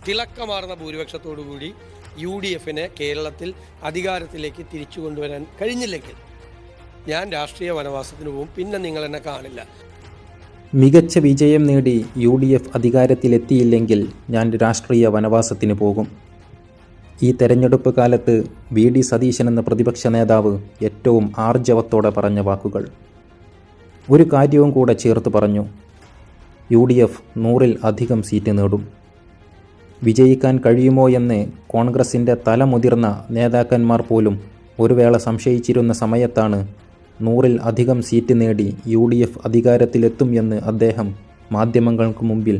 തിളക്കമാർന്ന ഭൂരിപക്ഷത്തോടുകൂടി UDFനെ കേരളത്തിൽ അധികാരത്തിലേക്ക് തിരിച്ചു കൊണ്ടുവരാൻ കഴിഞ്ഞില്ലെങ്കിൽ ഞാൻ രാഷ്ട്രീയ വനവാസത്തിന് പോകും. പിന്നെ നിങ്ങൾ എന്നെ കാണില്ല. മികച്ച വിജയം നേടി UDF അധികാരത്തിലെത്തിയില്ലെങ്കിൽ ഞാൻ രാഷ്ട്രീയ വനവാസത്തിന് പോകും. ഈ തെരഞ്ഞെടുപ്പ് കാലത്ത് VD സതീശൻ എന്ന പ്രതിപക്ഷ നേതാവ് ഏറ്റവും ആർജവത്തോടെ പറഞ്ഞ വാക്കുകൾ. ഒരു കാര്യവും കൂടെ ചേർത്ത് പറഞ്ഞു. UDF 100-ൽ അധികം സീറ്റ് നേടും. വിജയിക്കാൻ കഴിയുമോ എന്ന് കോൺഗ്രസിൻ്റെ തലമുതിർന്ന നേതാക്കന്മാർ പോലും ഒരു വേള സംശയിച്ചിരുന്ന സമയത്താണ് 100-ൽ അധികം സീറ്റ് നേടി UDF അധികാരത്തിലെത്തും എന്ന് അദ്ദേഹം മാധ്യമങ്ങൾക്ക് മുമ്പിൽ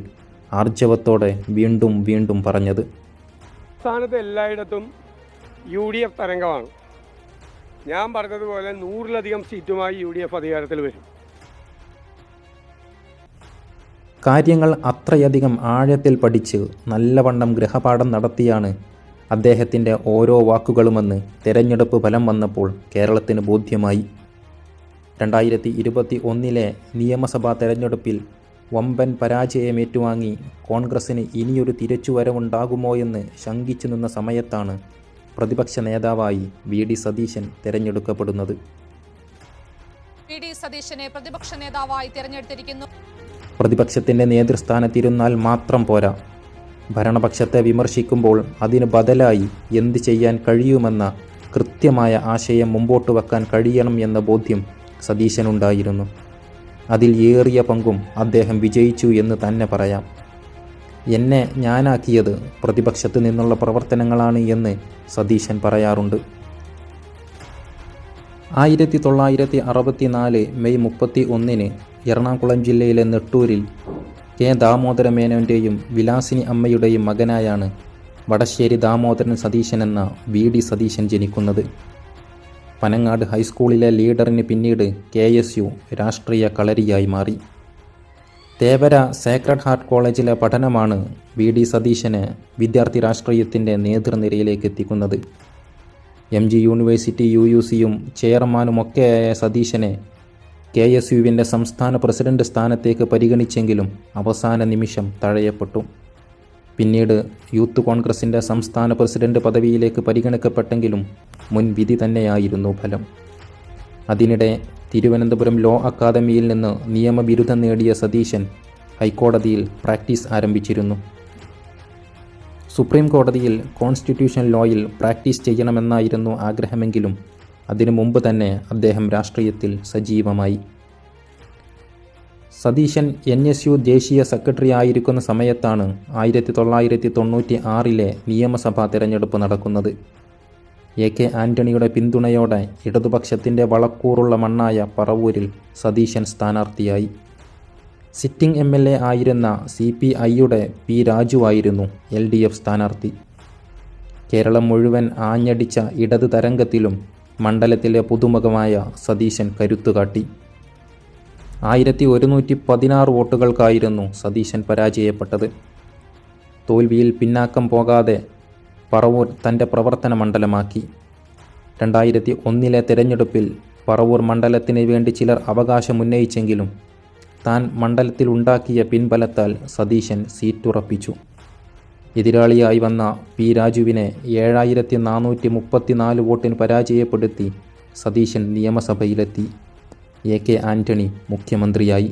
ആർജവത്തോടെ വീണ്ടും വീണ്ടും പറഞ്ഞത്. സംസ്ഥാനത്ത് എല്ലായിടത്തും UDF തരംഗമാണ്. ഞാൻ പറഞ്ഞതുപോലെ 100-ലധികം സീറ്റുമായി UDF അധികാരത്തിൽ വരും. കാര്യങ്ങൾ അത്രയധികം ആഴത്തിൽ പഠിച്ച് നല്ലവണ്ണം ഗൃഹപാഠം നടത്തിയാണ് അദ്ദേഹത്തിൻ്റെ ഓരോ വാക്കുകളുമെന്ന് തെരഞ്ഞെടുപ്പ് ഫലം വന്നപ്പോൾ കേരളത്തിന് ബോധ്യമായി. 2021 നിയമസഭാ തെരഞ്ഞെടുപ്പിൽ വമ്പൻ പരാജയം ഏറ്റുവാങ്ങി കോൺഗ്രസിന് ഇനിയൊരു തിരിച്ചുവരവുണ്ടാകുമോ എന്ന് ശങ്കിച്ചു നിന്ന സമയത്താണ് പ്രതിപക്ഷ നേതാവായി VD സതീശൻ തിരഞ്ഞെടുക്കപ്പെടുന്നത്. VD സതീശനെ പ്രതിപക്ഷ നേതാവായി തിരഞ്ഞെടുത്തിരിക്കുന്നു. പ്രതിപക്ഷത്തിൻ്റെ നേതൃസ്ഥാനത്തിരുന്നാൽ മാത്രം പോരാ, ഭരണപക്ഷത്തെ വിമർശിക്കുമ്പോൾ അതിന് ബദലായി എന്ത് ചെയ്യാൻ കഴിയുമെന്ന കൃത്യമായ ആശയം മുമ്പോട്ട് വെക്കാൻ കഴിയണം എന്ന ബോധ്യം സതീശനുണ്ടായിരുന്നു. അതിൽ ഏറിയ പങ്കും അദ്ദേഹം വിജയിച്ചു എന്ന് തന്നെ പറയാം. എന്നെ ഞാനാക്കിയത് പ്രതിപക്ഷത്ത് നിന്നുള്ള പ്രവർത്തനങ്ങളാണ് എന്ന് സതീശൻ പറയാറുണ്ട്. 1964 മെയ് 31 എറണാകുളം ജില്ലയിലെ നെട്ടൂരിൽ K ദാമോദരമേനോൻ്റെയും വിലാസിനി അമ്മയുടെയും മകനായാണ് വടശ്ശേരി ദാമോദരൻ സതീശൻ എന്ന VD സതീശൻ ജനിക്കുന്നത്. പനങ്ങാട് ഹൈസ്കൂളിലെ ലീഡറിന് പിന്നീട് KSU രാഷ്ട്രീയ കളരിയായി മാറി. തേവര സേക്രഡ് ഹാർട്ട് കോളേജിലെ പഠനമാണ് VD സതീശനെ വിദ്യാർത്ഥി രാഷ്ട്രീയത്തിൻ്റെ നേതൃനിരയിലേക്ക് എത്തിക്കുന്നത്. MG യൂണിവേഴ്സിറ്റി UUCയും ചെയർമാനുമൊക്കെയായ സതീശനെ KSUവിൻ്റെ സംസ്ഥാന പ്രസിഡന്റ് സ്ഥാനത്തേക്ക് പരിഗണിച്ചെങ്കിലും അവസാന നിമിഷം തഴയപ്പെട്ടു. പിന്നീട് യൂത്ത് കോൺഗ്രസിൻ്റെ സംസ്ഥാന പ്രസിഡന്റ് പദവിയിലേക്ക് പരിഗണിക്കപ്പെട്ടെങ്കിലും മുൻവിധി തന്നെയായിരുന്നു ഫലം. അതിനിടെ തിരുവനന്തപുരം ലോ അക്കാദമിയിൽ നിന്ന് നിയമബിരുദം നേടിയ സതീശൻ ഹൈക്കോടതിയിൽ പ്രാക്ടീസ് ആരംഭിച്ചിരുന്നു. സുപ്രീം കോടതിയിൽ കോൺസ്റ്റിറ്റ്യൂഷൻ ലോയിൽ പ്രാക്ടീസ് ചെയ്യണമെന്നായിരുന്നു ആഗ്രഹമെങ്കിലും അതിനു മുമ്പ് തന്നെ അദ്ദേഹം രാഷ്ട്രീയത്തിൽ സജീവമായി. സതീശൻ NSU ദേശീയ സെക്രട്ടറി ആയിരിക്കുന്ന സമയത്താണ് 1996 നിയമസഭാ തെരഞ്ഞെടുപ്പ് നടക്കുന്നത്. AK ആൻ്റണിയുടെ പിന്തുണയോടെ ഇടതുപക്ഷത്തിൻ്റെ വളക്കൂറുള്ള മണ്ണായ പറവൂരിൽ സതീശൻ സ്ഥാനാർത്ഥിയായി. സിറ്റിംഗ് MLA ആയിരുന്ന CPIയുടെ P രാജുവായിരുന്നു LDF സ്ഥാനാർത്ഥി. കേരളം മുഴുവൻ ആഞ്ഞടിച്ച ഇടത് തരംഗത്തിലും മണ്ഡലത്തിലെ പുതുമുഖമായ സതീശൻ കരുത്തുകാട്ടി. 1116 വോട്ടുകൾക്കായിരുന്നു സതീശൻ പരാജയപ്പെട്ടത്. തോൽവിയിൽ പിന്നാക്കം പോകാതെ പറവൂർ തൻ്റെ പ്രവർത്തന മണ്ഡലമാക്കി. 2001 തെരഞ്ഞെടുപ്പിൽ പറവൂർ മണ്ഡലത്തിന് വേണ്ടി ചിലർ അവകാശമുന്നയിച്ചെങ്കിലും താൻ മണ്ഡലത്തിലുണ്ടാക്കിയ പിൻബലത്താൽ സതീശൻ സീറ്റുറപ്പിച്ചു. എതിരാളിയായി വന്ന P രാജുവിനെ 7434 വോട്ടിന് പരാജയപ്പെടുത്തി സതീശൻ നിയമസഭയിലെത്തി. AK ആൻ്റണി മുഖ്യമന്ത്രിയായി.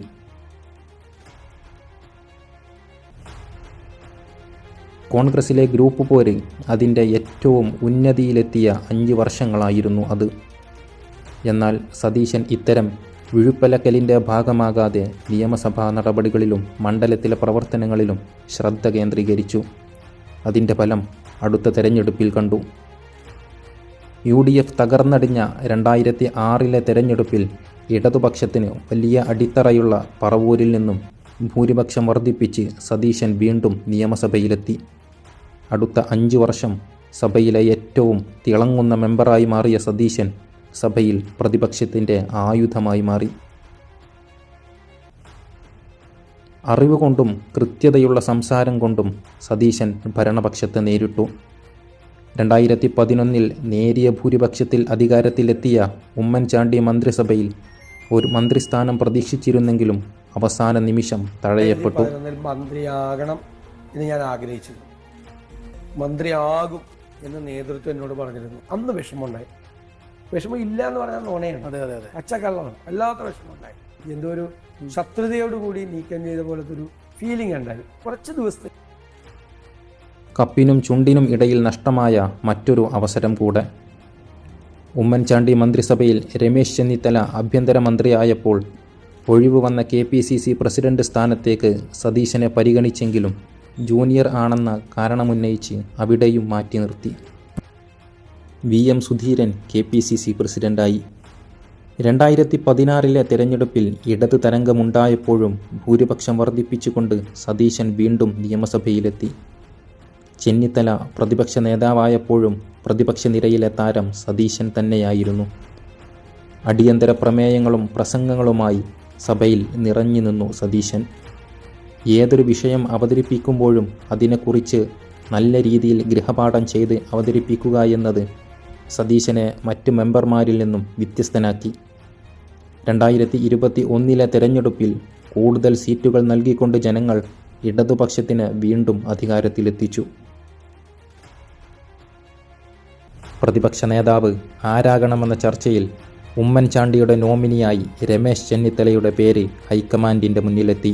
കോൺഗ്രസിലെ ഗ്രൂപ്പ് പോര് അതിൻ്റെ ഏറ്റവും ഉന്നതിയിലെത്തിയ 5 വർഷങ്ങളായിരുന്നു അത്. എന്നാൽ സതീശൻ ഇത്തരം വിഴുപ്പലക്കലിൻ്റെ ഭാഗമാകാതെ നിയമസഭാ നടപടികളിലും മണ്ഡലത്തിലെ പ്രവർത്തനങ്ങളിലും ശ്രദ്ധ കേന്ദ്രീകരിച്ചു. അതിൻ്റെ ഫലം അടുത്ത തെരഞ്ഞെടുപ്പിൽ കണ്ടു. UDF തകർന്നടിഞ്ഞ 2006 തെരഞ്ഞെടുപ്പിൽ ഇടതുപക്ഷത്തിന് വലിയ അടിത്തറയുള്ള പറവൂരിൽ നിന്നും ഭൂരിപക്ഷം വർദ്ധിപ്പിച്ച് സതീശൻ വീണ്ടും നിയമസഭയിലെത്തി. അടുത്ത 5 വർഷം സഭയിലെ ഏറ്റവും തിളങ്ങുന്ന മെമ്പറായി മാറിയ സതീശൻ സഭയിൽ പ്രതിപക്ഷത്തിൻ്റെ ആയുധമായി മാറി. അറിവ് കൊണ്ടും കൃത്യതയുള്ള സംസാരം കൊണ്ടും സതീശൻ ഭരണപക്ഷത്തെ നേരിട്ടു. 2011 നേരിയ ഭൂരിപക്ഷത്തിൽ അധികാരത്തിലെത്തിയ ഉമ്മൻചാണ്ടി മന്ത്രിസഭയിൽ ഒരു മന്ത്രിസ്ഥാനം പ്രതീക്ഷിച്ചിരുന്നെങ്കിലും അവസാന നിമിഷം തഴയപ്പെട്ടു. മന്ത്രിയാകണം എന്ന് ഞാൻ ആഗ്രഹിച്ചു. മന്ത്രിയാകും എന്ന് നേതൃത്വം എന്നോട് പറഞ്ഞിരുന്നു. അന്ന് വിഷമമുണ്ടായി. വിഷമം ഇല്ല എന്ന് പറഞ്ഞാൽ നുണയാണ്, പച്ചക്കള്ളമാണ്. അല്ലാത്ത വിഷമമുണ്ടായി. എന്തോ ഒരു ശത്രുതയോടുകൂടി നീക്കം ചെയ്ത പോലത്തെ ഒരു ഫീലിംഗ് ഉണ്ടായി കുറച്ച് ദിവസത്തെ. കപ്പിനും ചുണ്ടിനും ഇടയിൽ നഷ്ടമായ മറ്റൊരു അവസരം കൂടെ. ഉമ്മൻചാണ്ടി മന്ത്രിസഭയിൽ രമേശ് ചെന്നിത്തല ആഭ്യന്തരമന്ത്രിയായപ്പോൾ ഒഴിവ് വന്ന KPCC പ്രസിഡന്റ് സ്ഥാനത്തേക്ക് സതീശനെ പരിഗണിച്ചെങ്കിലും ജൂനിയർ ആണെന്ന കാരണമുന്നയിച്ച് അവിടെയും മാറ്റി നിർത്തി. VM സുധീരൻ KPCC പ്രസിഡന്റായി. 2016 തിരഞ്ഞെടുപ്പിൽ ഇടത് തരംഗമുണ്ടായപ്പോഴും ഭൂരിപക്ഷം വർദ്ധിപ്പിച്ചുകൊണ്ട് സതീശൻ വീണ്ടും നിയമസഭയിലെത്തി. ചെന്നിത്തല പ്രതിപക്ഷ നേതാവായപ്പോഴും പ്രതിപക്ഷ നിരയിലെ താരം സതീശൻ തന്നെയായിരുന്നു. അടിയന്തര പ്രമേയങ്ങളും പ്രസംഗങ്ങളുമായി സഭയിൽ നിറഞ്ഞു നിന്നു സതീശൻ. ഏതൊരു വിഷയം അവതരിപ്പിക്കുമ്പോഴും അതിനെക്കുറിച്ച് നല്ല രീതിയിൽ ഗൃഹപാഠം ചെയ്ത് അവതരിപ്പിക്കുക എന്നത് സതീശനെ മറ്റ് മെമ്പർമാരിൽ നിന്നും വ്യത്യസ്തനാക്കി. 2021 തെരഞ്ഞെടുപ്പിൽ കൂടുതൽ സീറ്റുകൾ നൽകിക്കൊണ്ട് ജനങ്ങൾ ഇടതുപക്ഷത്തിന് വീണ്ടും അധികാരത്തിലെത്തിച്ചു. പ്രതിപക്ഷ നേതാവ് ആരാകണമെന്ന ചർച്ചയിൽ ഉമ്മൻചാണ്ടിയുടെ നോമിനിയായി രമേശ് ചെന്നിത്തലയുടെ പേര് ഹൈക്കമാൻഡിൻ്റെ മുന്നിലെത്തി.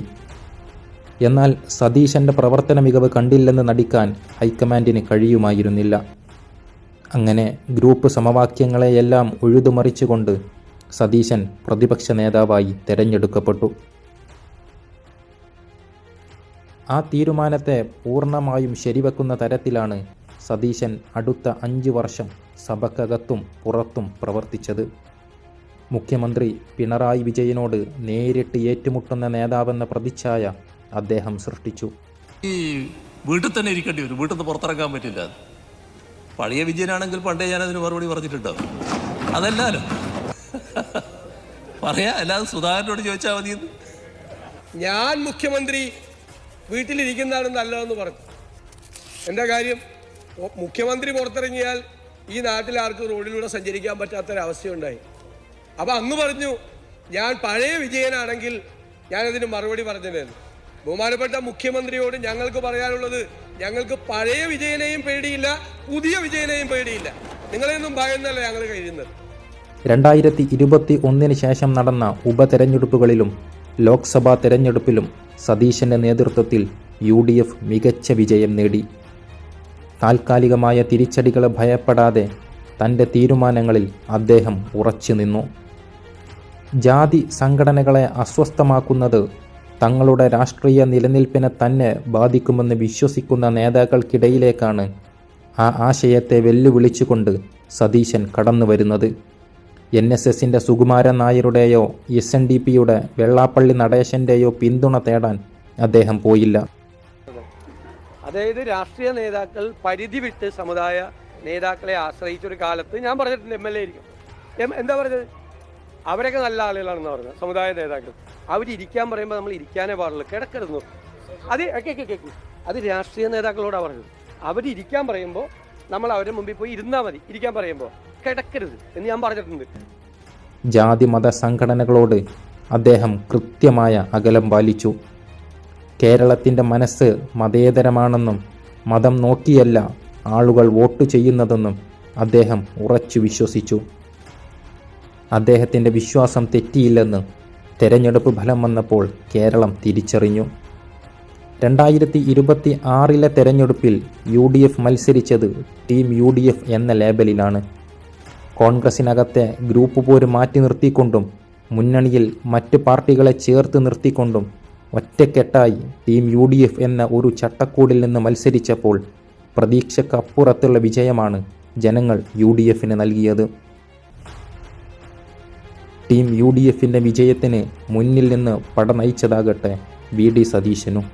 എന്നാൽ സതീശൻ്റെ പ്രവർത്തന മികവ് കണ്ടില്ലെന്ന് നടിക്കാൻ ഹൈക്കമാൻഡിന് കഴിയുമായിരുന്നില്ല. അങ്ങനെ ഗ്രൂപ്പ് സമവാക്യങ്ങളെയെല്ലാം ഉഴുതുമറിച്ചുകൊണ്ട് സതീശൻ പ്രതിപക്ഷ നേതാവായി തെരഞ്ഞെടുക്കപ്പെട്ടു. ആ തീരുമാനത്തെ പൂർണ്ണമായും ശരിവെക്കുന്ന തരത്തിലാണ് സതീശൻ അടുത്ത 5 വർഷം സഭക്കകത്തും പുറത്തും പ്രവർത്തിച്ചത്. മുഖ്യമന്ത്രി പിണറായി വിജയനോട് നേരിട്ട് ഏറ്റുമുട്ടുന്ന നേതാവെന്ന പ്രതിച്ഛായ അദ്ദേഹം സൃഷ്ടിച്ചു. ഈ വീട്ടിൽ തന്നെ ഇരിക്കേണ്ടി വരും, വീട്ടിൽ നിന്ന് പുറത്തിറങ്ങാൻ പറ്റില്ല. പഴയ വിജയനാണെങ്കിൽ പണ്ടേ ഞാനതിന് മറുപടി പറഞ്ഞിട്ടുണ്ടോ? അതല്ലാലോ പറയാ, അല്ലാതെ സുധാകരനോട് ചോദിച്ചാൽ മതി. ഞാൻ മുഖ്യമന്ത്രി വീട്ടിലിരിക്കുന്നതാണ് നല്ലതെന്ന് പറഞ്ഞു. എന്താ കാര്യം? മുഖ്യമന്ത്രി പുറത്തിറങ്ങിയാൽ ഈ നാട്ടിൽ ആർക്കും റോഡിലൂടെ സഞ്ചരിക്കാൻ പറ്റാത്തൊരവസ്ഥയുണ്ടായി. അപ്പം അങ്ങ് പറഞ്ഞു ഞാൻ പഴയ വിജയനാണെങ്കിൽ ഞാനതിന് മറുപടി പറഞ്ഞിരുന്നു. ബഹുമാനപ്പെട്ട മുഖ്യമന്ത്രിയോട് ഞങ്ങൾക്ക് പറയാനുള്ളത്, ഞങ്ങൾക്ക് പഴയ വിജയനെയും പേടിയില്ല, പുതിയ വിജയനെയും പേടിയില്ല. നിങ്ങളെയൊന്നും ഭയന്നല്ല ഞങ്ങൾ കഴിയുന്നത്. 2021 ശേഷം നടന്ന ഉപതെരഞ്ഞെടുപ്പുകളിലും ലോക്സഭാ തെരഞ്ഞെടുപ്പിലും സതീശൻ്റെ നേതൃത്വത്തിൽ UDF മികച്ച വിജയം നേടി. താൽക്കാലികമായ തിരിച്ചടികളെ ഭയപ്പെടാതെ തൻ്റെ തീരുമാനങ്ങളിൽ അദ്ദേഹം ഉറച്ചു നിന്നു. ജാതി സംഘടനകളെ അസ്വസ്ഥമാക്കുന്നത് തങ്ങളുടെ രാഷ്ട്രീയ നിലനിൽപ്പിനെ തന്നെ ബാധിക്കുമെന്ന് വിശ്വസിക്കുന്ന നേതാക്കൾക്കിടയിലേക്കാണ് ആ ആശയത്തെ വെല്ലുവിളിച്ചുകൊണ്ട് സതീശൻ കടന്നു വരുന്നത്. NSSൻ്റെ സുകുമാരൻ നായരുടെയോ SNDPയുടെ വെള്ളാപ്പള്ളി നടേശൻ്റെയോ പിന്തുണ തേടാൻ അദ്ദേഹം പോയില്ല. അതായത് രാഷ്ട്രീയ നേതാക്കൾ പരിധി വിട്ട് സമുദായ നേതാക്കളെ ആശ്രയിച്ചൊരു കാലത്ത് ഞാൻ പറഞ്ഞിട്ടുണ്ട് MLA ആയിരിക്കും. എന്താ പറഞ്ഞത്? അവരൊക്കെ നല്ല ആളുകളാണെന്ന് പറഞ്ഞത്. സമുദായ നേതാക്കൾ അവരിയ്ക്കാൻ പറയുമ്പോൾ നമ്മൾ ഇരിക്കാനേ പാടുള്ളൂ, കിടക്കരുന്നു. അത് രാഷ്ട്രീയ നേതാക്കളോടാണ് പറഞ്ഞത്. അവരിയ്ക്കാൻ പറയുമ്പോൾ നമ്മൾ അവരുടെ മുമ്പിൽ പോയി ഇരുന്നാൽ മതി, ഇരിക്കാൻ പറയുമ്പോൾ കിടക്കരുത് എന്ന് ഞാൻ പറഞ്ഞിട്ടുണ്ട്. ജാതി മത സംഘടനകളോട് അദ്ദേഹം കൃത്യമായ അകലം പാലിച്ചു. കേരളത്തിൻ്റെ മനസ്സ് മതേതരമാണെന്നും മതം നോക്കിയല്ല ആളുകൾ വോട്ട് ചെയ്യുന്നതെന്നും അദ്ദേഹം ഉറച്ചു വിശ്വസിച്ചു. അദ്ദേഹത്തിൻ്റെ വിശ്വാസം തെറ്റിയില്ലെന്ന് തെരഞ്ഞെടുപ്പ് ഫലം വന്നപ്പോൾ കേരളം തിരിച്ചറിഞ്ഞു. 2026 തെരഞ്ഞെടുപ്പിൽ UDF മത്സരിച്ചത് ടീം UDF എന്ന ലേബലിലാണ്. കോൺഗ്രസിനകത്തെ ഗ്രൂപ്പ് പോര് മാറ്റി നിർത്തിക്കൊണ്ടും മുന്നണിയിൽ മറ്റ് പാർട്ടികളെ ചേർത്ത് നിർത്തിക്കൊണ്ടും ഒറ്റക്കെട്ടായി ടീം UDF എന്ന ഒരു ചട്ടക്കൂടിൽ നിന്ന് മത്സരിച്ചപ്പോൾ പ്രതീക്ഷക്കപ്പുറത്തുള്ള വിജയമാണ് ജനങ്ങൾ UDFന് നൽകിയത്. ടീം UDFൻ്റെ വിജയത്തിന് മുന്നിൽ നിന്ന് പട നയിച്ചതാകട്ടെ VD സതീശനും.